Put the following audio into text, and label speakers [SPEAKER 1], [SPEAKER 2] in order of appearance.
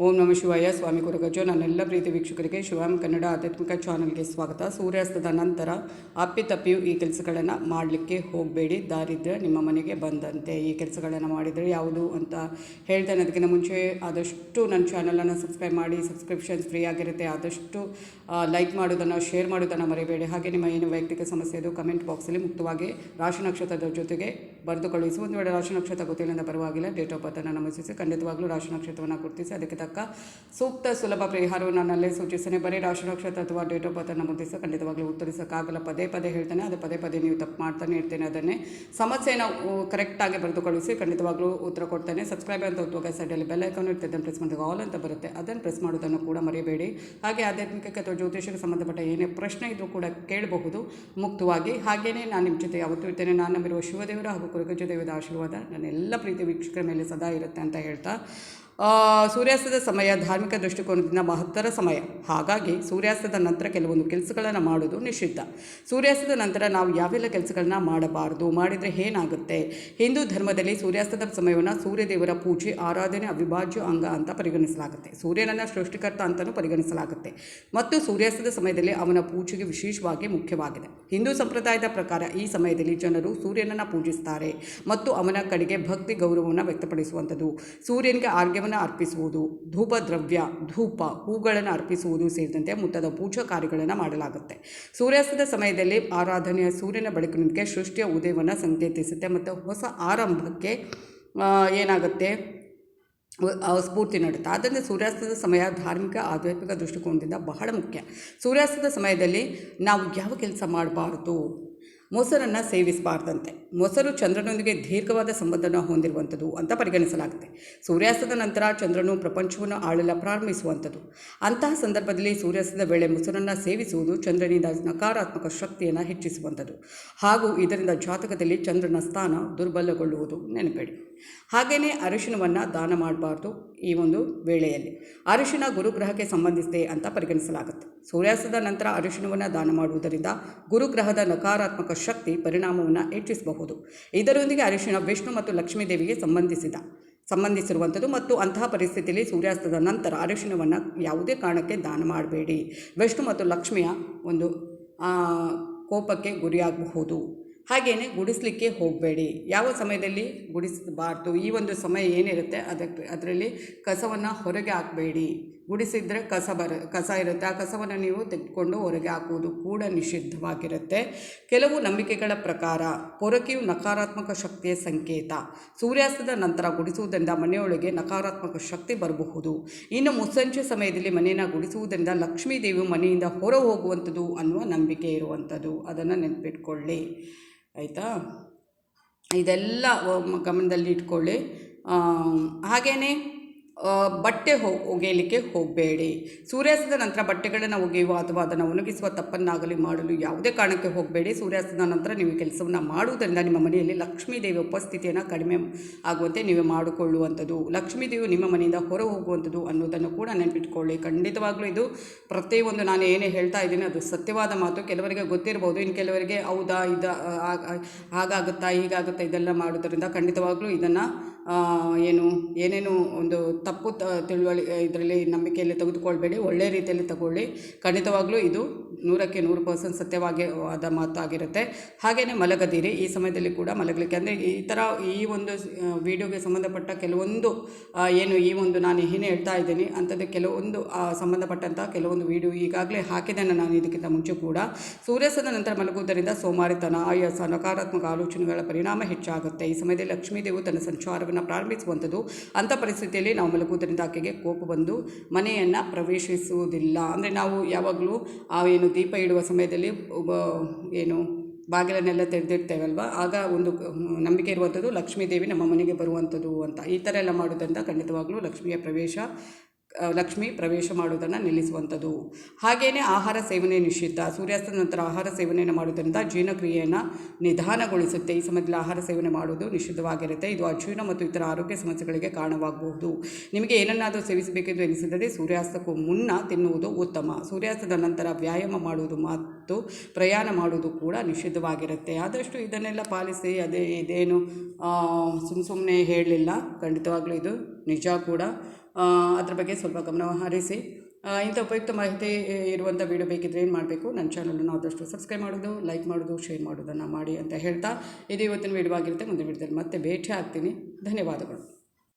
[SPEAKER 1] ಓಂ ನಮಃ ಶಿವಾಯ. ಸ್ವಾಮಿ ಗುರುಗಜ. ನನ್ನೆಲ್ಲ ಪ್ರೀತಿ ವೀಕ್ಷಕರಿಗೆ ಶಿವಂ ಕನ್ನಡ ಆಧ್ಯಾತ್ಮಿಕ ಚಾನಲ್ಗೆ ಸ್ವಾಗತ. ಸೂರ್ಯಾಸ್ತದ ನಂತರ ಅಪ್ಪಿತಪ್ಪಿಯೂ ಈ ಕೆಲಸಗಳನ್ನು ಮಾಡಲಿಕ್ಕೆ ಹೋಗಬೇಡಿ. ದಾರಿದ್ರ್ಯ ನಿಮ್ಮ ಮನೆಗೆ ಬಂದಂತೆ. ಈ ಕೆಲಸಗಳನ್ನು ಮಾಡಿದರೆ ಯಾವುದು ಅಂತ ಹೇಳ್ತೇನೆ. ಅದಕ್ಕಿಂತ ಮುಂಚೆ ಆದಷ್ಟು ನನ್ನ ಚಾನಲನ್ನು ಸಬ್ಸ್ಕ್ರೈಬ್ ಮಾಡಿ. ಸಬ್ಸ್ಕ್ರಿಪ್ಷನ್ಸ್ ಫ್ರೀ ಆಗಿರುತ್ತೆ. ಆದಷ್ಟು ಲೈಕ್ ಮಾಡೋದನ್ನು, ಶೇರ್ ಮಾಡೋದನ್ನು ಮರಿಬೇಡಿ. ಹಾಗೆ ನಿಮ್ಮ ಏನು ವೈಯಕ್ತಿಕ ಸಮಸ್ಯೆ ಇದು ಕಮೆಂಟ್ ಬಾಕ್ಸಲ್ಲಿ ಮುಕ್ತವಾಗಿ ರಾಶಿ ನಕ್ಷತ್ರದ ಜೊತೆಗೆ ಬರೆದು ಕಳುಹಿಸಿ. ಒಂದು ವೇಳೆ ರಾಶಿ ನಕ್ಷತ್ರ ಗೊತ್ತಿಲ್ಲ ಪರವಾಗಿಲ್ಲ, ಡೇಟ್ ಆಫ್ ಬರ್ತನ್ನು ನಮೂದಿಸಿ ಖಂಡಿತವಾಗ್ಲೂ ರಾಶಿ ನಕ್ಷತ್ರವನ್ನು ಗುರುತಿಸಿ ಅದಕ್ಕೆ ತಕ್ಕ ಸೂಕ್ತ ಸುಲಭ ಪರಿಹಾರವನ್ನು ನನ್ನಲ್ಲೇ ಸೂಚಿಸ್ತೇನೆ. ಬರೀ ರಾಶಿ ನಕ್ಷತ್ರ ಅಥವಾ ಡೇಟ್ ಆಫ್ ಬರ್ತನ್ನು ನಮೂದಿಸಿ ಖಂಡಿತವಾಗ್ಲೂ ಉತ್ತರಿಸೋಕ್ಕಾಗಲ್ಲ. ಪದೇ ಪದೇ ಹೇಳ್ತಾನೆ, ಅದು ಪದೇ ಪದೇ ನೀವು ತಪ್ಪು ಮಾಡ್ತಾನೆ ಇರ್ತೇನೆ. ಅದನ್ನೇ ಸಮಸ್ಯೆನ ಕರೆಕ್ಟಾಗಿ ಬರೆದು ಕಳಿಸಿ ಖಂಡಿತವಾಗ್ಲೂ ಉತ್ತರ ಕೊಡ್ತೇನೆ. ಸಬ್ಸ್ಕ್ರೈಬ್ ಅಂತ ಒತ್ತುವಾಗ ಸೈಡಲ್ಲಿ ಬೆಲ್ ಐಕಾನ್ ಇರ್ತದೆ, ಅದನ್ನು ಪ್ರೆಸ್ ಮಾಡಿದಾಗ ಆಲ್ ಅಂತ ಬರುತ್ತೆ. ಅದನ್ನು ಪ್ರೆಸ್ ಮಾಡೋದನ್ನು ಕೂಡ ಮರೆಯಬೇಡಿ. ಹಾಗೆ ಆಧ್ಯಾತ್ಮಿಕಕ್ಕೆ ಅಥವಾ ಜ್ಯೋತಿಷಕ್ಕೆ ಸಂಬಂಧಪಟ್ಟ ಏನೇ ಪ್ರಶ್ನೆ ಇದ್ರೂ ಕೂಡ ಕೇಳಬಹುದು ಮುಕ್ತವಾಗಿ. ಹಾಗೆಯೇ ನಾನು ನಿಮ್ಮ ಜೊತೆ ಯಾವತ್ತೂ ಇರ್ತೇನೆ. ನಾನು ನಂಬಿರುವ ಶಿವದೇವರ ಹಾಗೂ ಕುರುಗಜ ದೇವದ ಆಶೀರ್ವಾದ ನನ್ನ ಎಲ್ಲ ಪ್ರೀತಿ ವೀಕ್ಷಕರ ಮೇಲೆ ಸದಾ ಇರುತ್ತೆ ಅಂತ ಹೇಳ್ತಾ, ಸೂರ್ಯಾಸ್ತದ ಸಮಯ ಧಾರ್ಮಿಕ ದೃಷ್ಟಿಕೋನದಿಂದ ಮಹತ್ತರ ಸಮಯ. ಹಾಗಾಗಿ ಸೂರ್ಯಾಸ್ತದ ನಂತರ ಕೆಲವೊಂದು ಕೆಲಸಗಳನ್ನು ಮಾಡೋದು ನಿಷಿದ್ಧ. ಸೂರ್ಯಾಸ್ತದ ನಂತರ ನಾವು ಯಾವೆಲ್ಲ ಕೆಲಸಗಳನ್ನ ಮಾಡಬಾರ್ದು, ಮಾಡಿದರೆ ಏನಾಗುತ್ತೆ? ಹಿಂದೂ ಧರ್ಮದಲ್ಲಿ ಸೂರ್ಯಾಸ್ತದ ಸಮಯವನ್ನು ಸೂರ್ಯದೇವರ ಪೂಜೆ, ಆರಾಧನೆ ಅವಿಭಾಜ್ಯ ಅಂಗ ಅಂತ ಪರಿಗಣಿಸಲಾಗುತ್ತೆ. ಸೂರ್ಯನನ್ನು ಸೃಷ್ಟಿಕರ್ತ ಅಂತಲೂ ಪರಿಗಣಿಸಲಾಗುತ್ತೆ ಮತ್ತು ಸೂರ್ಯಾಸ್ತದ ಸಮಯದಲ್ಲಿ ಅವನ ಪೂಜೆಗೆ ವಿಶೇಷವಾಗಿ ಮುಖ್ಯವಾಗಿದೆ. ಹಿಂದೂ ಸಂಪ್ರದಾಯದ ಪ್ರಕಾರ ಈ ಸಮಯದಲ್ಲಿ ಜನರು ಸೂರ್ಯನನ್ನು ಪೂಜಿಸ್ತಾರೆ ಮತ್ತು ಅವನ ಕಡೆಗೆ ಭಕ್ತಿ ಗೌರವವನ್ನು ವ್ಯಕ್ತಪಡಿಸುವಂಥದ್ದು. ಸೂರ್ಯನಿಗೆ ಆರ್ಗ್ಯವನ್ನು ಅರ್ಪಿಸುವುದು, ಧೂಪ ದ್ರವ್ಯ, ಧೂಪ, ಹೂಗಳನ್ನು ಅರ್ಪಿಸುವುದು ಸೇರಿದಂತೆ ಮುಂತಾದ ಪೂಜಾ ಕಾರ್ಯಗಳನ್ನು ಮಾಡಲಾಗುತ್ತೆ. ಸೂರ್ಯಾಸ್ತದ ಸಮಯದಲ್ಲಿ ಆರಾಧನೆಯ ಸೂರ್ಯನ ಬೆಳಕಿನೊಂದಿಗೆ ಸೃಷ್ಟಿಯ ಉದಯವನ್ನು ಸಂಕೇತಿಸುತ್ತೆ ಮತ್ತು ಹೊಸ ಆರಂಭಕ್ಕೆ ಏನಾಗುತ್ತೆ, ಸ್ಫೂರ್ತಿ ನೀಡುತ್ತೆ. ಆದ್ದರಿಂದ ಸೂರ್ಯಾಸ್ತದ ಸಮಯ ಧಾರ್ಮಿಕ ಆಧ್ಯಾತ್ಮಿಕ ದೃಷ್ಟಿಕೋನದಿಂದ ಬಹಳ ಮುಖ್ಯ. ಸೂರ್ಯಾಸ್ತದ ಸಮಯದಲ್ಲಿ ನಾವು ಯಾವ ಕೆಲಸ ಮಾಡಬಾರ್ದು? ಮೊಸರನ್ನು ಸೇವಿಸಬಾರ್ದಂತೆ. ಮೊಸರು ಚಂದ್ರನೊಂದಿಗೆ ದೀರ್ಘವಾದ ಸಂಬಂಧವನ್ನು ಹೊಂದಿರುವಂಥದ್ದು ಅಂತ ಪರಿಗಣಿಸಲಾಗುತ್ತೆ. ಸೂರ್ಯಾಸ್ತದ ನಂತರ ಚಂದ್ರನು ಪ್ರಪಂಚವನ್ನು ಆಳಲು ಪ್ರಾರಂಭಿಸುವಂಥದ್ದು. ಅಂತಹ ಸಂದರ್ಭದಲ್ಲಿ ಸೂರ್ಯಾಸ್ತದ ವೇಳೆ ಮೊಸರನ್ನು ಸೇವಿಸುವುದು ಚಂದ್ರನಿಂದ ನಕಾರಾತ್ಮಕ ಶಕ್ತಿಯನ್ನು ಹೆಚ್ಚಿಸುವಂಥದ್ದು ಹಾಗೂ ಇದರಿಂದ ಜಾತಕದಲ್ಲಿ ಚಂದ್ರನ ಸ್ಥಾನ ದುರ್ಬಲಗೊಳ್ಳುವುದು ನೆನಪಿಡಿ. ಹಾಗೆಯೇ ಅರಿಶಿಣವನ್ನು ದಾನ ಮಾಡಬಾರ್ದು. ಈ ಒಂದು ವೇಳೆಯಲ್ಲಿ ಅರಿಶಿಣ ಗುರುಗ್ರಹಕ್ಕೆ ಸಂಬಂಧಿಸಿದೆ ಅಂತ ಪರಿಗಣಿಸಲಾಗುತ್ತೆ. ಸೂರ್ಯಾಸ್ತದ ನಂತರ ಅರಿಶಿಣವನ್ನು ದಾನ ಮಾಡುವುದರಿಂದ ಗುರುಗ್ರಹದ ನಕಾರಾತ್ಮಕ ಶಕ್ತಿ ಪರಿಣಾಮವನ್ನು ಹೆಚ್ಚಿಸಬಹುದು. ಇದರೊಂದಿಗೆ ಅರಿಶಿಣ ವಿಷ್ಣು ಮತ್ತು ಲಕ್ಷ್ಮೀ ದೇವಿಗೆ ಸಂಬಂಧಿಸಿರುವಂಥದ್ದು ಮತ್ತು ಅಂತಹ ಪರಿಸ್ಥಿತಿಯಲ್ಲಿ ಸೂರ್ಯಾಸ್ತದ ನಂತರ ಅರಿಶಿಣವನ್ನು ಯಾವುದೇ ಕಾರಣಕ್ಕೆ ದಾನ ಮಾಡಬೇಡಿ. ವಿಷ್ಣು ಮತ್ತು ಲಕ್ಷ್ಮಿಯ ಒಂದು ಕೋಪಕ್ಕೆ ಗುರಿಯಾಗಬಹುದು. ಹಾಗೆಯೇ ಗುಡಿಸಲಿಕ್ಕೆ ಹೋಗಬೇಡಿ. ಯಾವ ಸಮಯದಲ್ಲಿ ಗುಡಿಸಬಾರ್ದು? ಈ ಒಂದು ಸಮಯ ಏನಿರುತ್ತೆ ಅದರಲ್ಲಿ ಕಸವನ್ನು ಹೊರಗೆ ಹಾಕಬೇಡಿ. ಗುಡಿಸಿದರೆ ಕಸ ಇರುತ್ತೆ, ಆ ಕಸವನ್ನು ನೀವು ತೆಗೆದುಕೊಂಡು ಹೊರಗೆ ಹಾಕುವುದು ಕೂಡ ನಿಷಿದ್ಧವಾಗಿರುತ್ತೆ. ಕೆಲವು ನಂಬಿಕೆಗಳ ಪ್ರಕಾರ ಪೊರಕೆಯು ನಕಾರಾತ್ಮಕ ಶಕ್ತಿಯ ಸಂಕೇತ. ಸೂರ್ಯಾಸ್ತದ ನಂತರ ಗುಡಿಸುವುದರಿಂದ ಮನೆಯೊಳಗೆ ನಕಾರಾತ್ಮಕ ಶಕ್ತಿ ಬರಬಹುದು. ಇನ್ನು ಮುಸ್ಸಂಜೆ ಸಮಯದಲ್ಲಿ ಮನೆಯನ್ನು ಗುಡಿಸುವುದರಿಂದ ಲಕ್ಷ್ಮೀ ದೇವಿಯು ಮನೆಯಿಂದ ಹೊರ ಹೋಗುವಂಥದ್ದು ಅನ್ನುವ ನಂಬಿಕೆ ಇರುವಂಥದ್ದು. ಅದನ್ನು ನೆನಪಿಟ್ಕೊಳ್ಳಿ, ಆಯಿತಾ? ಇದೆಲ್ಲ ಗಮನದಲ್ಲಿ ಇಟ್ಕೊಳ್ಳಿ. ಹಾಗೆಯೇ ಬಟ್ಟೆ ಒಗೆಯಲಿಕ್ಕೆ ಹೋಗಬೇಡಿ. ಸೂರ್ಯಾಸ್ತದ ನಂತರ ಬಟ್ಟೆಗಳನ್ನು ಒಗೆಯುವ ಅಥವಾ ಅದನ್ನು ಒಣಗಿಸುವ ತಪ್ಪನ್ನಾಗಲಿ ಮಾಡಲು ಯಾವುದೇ ಕಾರಣಕ್ಕೆ ಹೋಗಬೇಡಿ. ಸೂರ್ಯಾಸ್ತದ ನಂತರ ನೀವು ಕೆಲಸವನ್ನು ಮಾಡುವುದರಿಂದ ನಿಮ್ಮ ಮನೆಯಲ್ಲಿ ಲಕ್ಷ್ಮೀ ದೇವಿಯ ಉಪಸ್ಥಿತಿಯನ್ನು ಕಡಿಮೆ ಆಗುವಂತೆ ನೀವೇ ಮಾಡಿಕೊಳ್ಳುವಂಥದ್ದು. ಲಕ್ಷ್ಮೀ ದೇವಿಯು ನಿಮ್ಮ ಮನೆಯಿಂದ ಹೊರ ಹೋಗುವಂಥದ್ದು ಅನ್ನೋದನ್ನು ಕೂಡ ನೆನಪಿಟ್ಕೊಳ್ಳಿ. ಖಂಡಿತವಾಗ್ಲೂ ಇದು ಪ್ರತಿಯೊಂದು ನಾನು ಏನೇ ಹೇಳ್ತಾ ಇದ್ದೀನಿ ಅದು ಸತ್ಯವಾದ ಮಾತು. ಕೆಲವರಿಗೆ ಗೊತ್ತಿರ್ಬೋದು, ಇನ್ನು ಕೆಲವರಿಗೆ ಹೌದಾ ಹಾಗಾಗುತ್ತಾ ಹೀಗಾಗುತ್ತಾ ಇದೆಲ್ಲ ಮಾಡೋದರಿಂದ ಖಂಡಿತವಾಗ್ಲೂ ಇದನ್ನು ಏನೇನು ಒಂದು ತಪ್ಪು ಇದರಲ್ಲಿ ನಂಬಿಕೆಯಲ್ಲಿ ತೆಗೆದುಕೊಳ್ಬೇಡಿ. ಒಳ್ಳೆಯ ರೀತಿಯಲ್ಲಿ ತಗೊಳ್ಳಿ. ಖಂಡಿತವಾಗ್ಲೂ ಇದು 100% ಸತ್ಯವಾಗಿ ಆದ ಮಾತಾಗಿರುತ್ತೆ. ಹಾಗೆಯೇ ಮಲಗದಿರಿ. ಈ ಸಮಯದಲ್ಲಿ ಕೂಡ ಮಲಗಲಿಕ್ಕೆ ಅಂದರೆ ಈ ಒಂದು ವಿಡಿಯೋಗೆ ಸಂಬಂಧಪಟ್ಟ ಕೆಲವೊಂದು ಈ ಒಂದು ನಾನು ಏನೇ ಹೇಳ್ತಾ ಇದ್ದೀನಿ ಅಂಥದ್ದು ಕೆಲವೊಂದು ಸಂಬಂಧಪಟ್ಟಂಥ ಕೆಲವೊಂದು ವಿಡಿಯೋ ಈಗಾಗಲೇ ಹಾಕಿದ್ದೇನೆ ನಾನು ಇದಕ್ಕಿಂತ ಮುಂಚೆ ಕೂಡ. ಸೂರ್ಯಾಸ್ತದ ನಂತರ ಮಲಗುವುದರಿಂದ ಸೋಮಾರಿತನ, ಆಯಾಸ, ನಕಾರಾತ್ಮಕ ಆಲೋಚನೆಗಳ ಪರಿಣಾಮ ಹೆಚ್ಚಾಗುತ್ತೆ. ಈ ಸಮಯದಲ್ಲಿ ಲಕ್ಷ್ಮೀ ದೇವಿ ತನ್ನ ಸಂಚಾರವನ್ನು ಪ್ರಾರಂಭಿಸುವಂಥದ್ದು. ಅಂಥ ಪರಿಸ್ಥಿತಿಯಲ್ಲಿ ನಾವು ಮಲಗುವುದರಿಂದ ಆಕೆಗೆ ಕೋಪ ಬಂದು ಮನೆಯನ್ನು ಪ್ರವೇಶಿಸುವುದಿಲ್ಲ. ಅಂದರೆ ನಾವು ಯಾವಾಗಲೂ ದೀಪ ಇಡುವ ಸಮಯದಲ್ಲಿ ಬಾಗಿಲನ್ನೆಲ್ಲ ತೆರೆದಿರ್ತೇವಲ್ವ, ಆಗ ಒಂದು ನಂಬಿಕೆ ಇರುವಂಥದ್ದು ಲಕ್ಷ್ಮೀ ದೇವಿ ನಮ್ಮ ಮನೆಗೆ ಬರುವಂಥದ್ದು ಅಂತ. ಈ ಥರ ಎಲ್ಲ ಮಾಡೋದ್ರಿಂದ ಖಂಡಿತವಾಗ್ಲೂ ಲಕ್ಷ್ಮಿ ಪ್ರವೇಶ ಮಾಡುವುದನ್ನು ನಿಲ್ಲಿಸುವಂಥದ್ದು. ಹಾಗೆಯೇ ಆಹಾರ ಸೇವನೆ ನಿಷಿದ್ಧ. ಸೂರ್ಯಾಸ್ತದ ನಂತರ ಆಹಾರ ಸೇವನೆಯನ್ನು ಮಾಡುವುದರಿಂದ ಜೀರ್ಣಕ್ರಿಯೆಯನ್ನು ನಿಧಾನಗೊಳಿಸುತ್ತೆ. ಈ ಸಮಯದಲ್ಲಿ ಆಹಾರ ಸೇವನೆ ಮಾಡುವುದು ನಿಷಿದ್ಧವಾಗಿರುತ್ತೆ. ಇದು ಅಜೀರ್ಣ ಮತ್ತು ಇತರ ಆರೋಗ್ಯ ಸಮಸ್ಯೆಗಳಿಗೆ ಕಾರಣವಾಗಬಹುದು. ನಿಮಗೆ ಏನನ್ನಾದರೂ ಸೇವಿಸಬೇಕೆಂದು ಎನಿಸಿದರೆ ಸೂರ್ಯಾಸ್ತಕ್ಕೂ ಮುನ್ನ ತಿನ್ನುವುದು ಉತ್ತಮ. ಸೂರ್ಯಾಸ್ತದ ನಂತರ ವ್ಯಾಯಾಮ ಮಾಡುವುದು ಮತ್ತು ಪ್ರಯಾಣ ಮಾಡುವುದು ಕೂಡ ನಿಷಿದ್ಧವಾಗಿರುತ್ತೆ. ಆದಷ್ಟು ಇದನ್ನೆಲ್ಲ ಪಾಲಿಸಿ. ಇದೇನು ಸುಮ್ಮನೆ ಹೇಳಲಿಲ್ಲ, ಖಂಡಿತವಾಗ್ಲೂ ಇದು ನಿಜ ಕೂಡ. ಅದ್ರ ಬಗ್ಗೆ ಸ್ವಲ್ಪ ಗಮನ ಹರಿಸಿ. ಇಂಥ ಉಪಯುಕ್ತ ಮಾಹಿತಿ ಇರುವಂಥ ವೀಡಿಯೋ ಬೇಕಿದ್ರೆ ಏನು ಮಾಡಬೇಕು, ನನ್ನ ಚಾನಲನ್ನು ಆದಷ್ಟು ಸಬ್ಸ್ಕ್ರೈಬ್ ಮಾಡೋದು, ಲೈಕ್ ಮಾಡೋದು, ಶೇರ್ ಮಾಡೋದನ್ನು ಮಾಡಿ ಅಂತ ಹೇಳ್ತಾ ಇದು ಇವತ್ತಿನ ವೀಡಿಯೋ ಆಗಿರುತ್ತೆ. ಮುಂದಿನ ವೀಡಿಯೋದಲ್ಲಿ ಮತ್ತೆ ಭೇಟಿ ಆಗ್ತೀನಿ. ಧನ್ಯವಾದಗಳು.